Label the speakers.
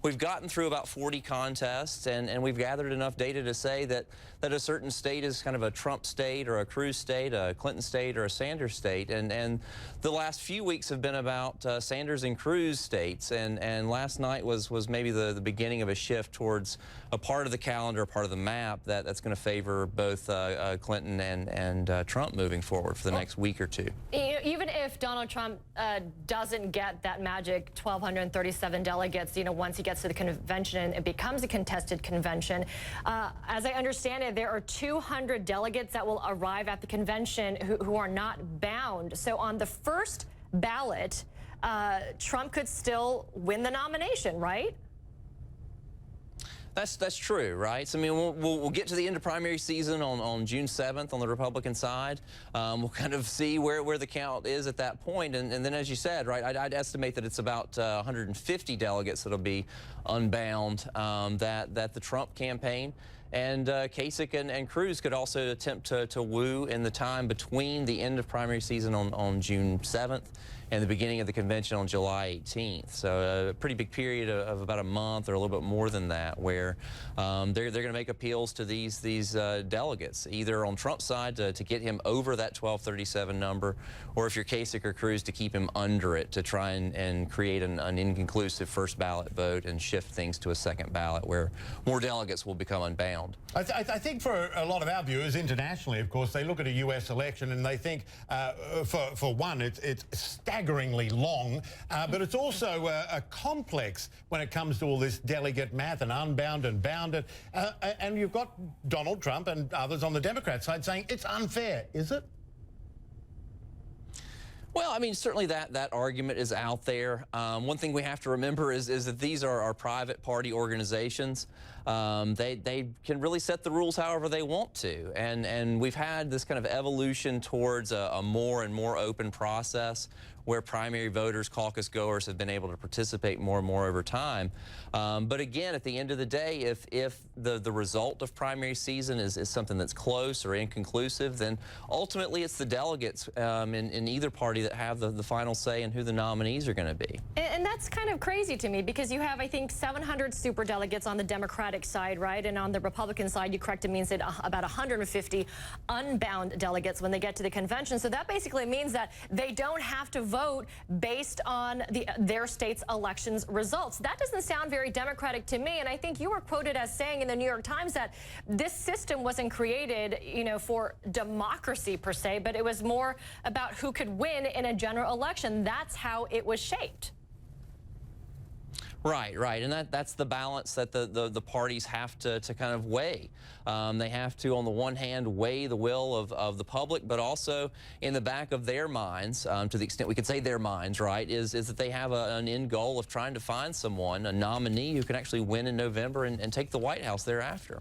Speaker 1: we've gotten through about 40 contests, and we've gathered enough data to say that a certain state is kind of a Trump state or a Cruz state, a Clinton state or a Sanders state, and the last few weeks have been about Sanders and Cruz states, and last night was maybe the beginning of a shift towards a part of the calendar, a part of the map that's going to favor both Clinton and Trump moving forward for the next week or two.
Speaker 2: Even if Donald Trump doesn't get that magic 1,237 delegates, once he gets to the convention, it becomes a contested convention. As I understand it, there are 200 delegates that will arrive at the convention who are not bound. So on the first ballot, Trump could still win the nomination, right?
Speaker 1: That's true, right? So, I mean, we'll get to the end of primary season on June 7th on the Republican side. We'll kind of see where the count is at that point. And then, as you said, right, I'd estimate that it's about 150 delegates that'll be unbound, that the Trump campaign and Kasich and Cruz could also attempt to woo in the time between the end of primary season on June 7th and the beginning of the convention on July 18th. So a pretty big period of about a month or a little bit more than that, where they're going to make appeals to these delegates, either on Trump's side to get him over that 1,237 number, or if you're Kasich or Cruz, to keep him under it, to try and create an inconclusive first ballot vote and shift things to a second ballot where more delegates will become unbound.
Speaker 3: I think for a lot of our viewers internationally, of course, they look at a U.S. election and they think, for one, it's staggeringly long, but it's also a complex when it comes to all this delegate math and unbound and bounded. And you've got Donald Trump and others on the Democrat side saying it's unfair. Is it?
Speaker 1: Well, I mean, certainly that argument is out there. One thing we have to remember is that these are private party organizations. They can really set the rules however they want to, and we've had this kind of evolution towards a more and more open process where primary voters, caucus goers have been able to participate more and more over time. But again, at the end of the day, if the result of primary season is something that's close or inconclusive, then ultimately it's the delegates in either party that have the final say in who the nominees are going to be.
Speaker 2: And that's kind of crazy to me, because you have, I think, 700 super delegates on the Democratic side, right? And on the Republican side, you correct, it means that about 150 unbound delegates when they get to the convention. So that basically means that they don't have to vote based on their state's elections results. That doesn't sound very democratic to me, and I think you were quoted as saying in the New York Times that this system wasn't created, for democracy per se, but it was more about who could win in a general election. That's how it was shaped.
Speaker 1: Right, and that's the balance that the parties have to kind of weigh. They have to, on the one hand, weigh the will of the public, but also in the back of their minds, to the extent we could say their minds, right, is that they have an end goal of trying to find someone, a nominee who can actually win in November and take the White House thereafter.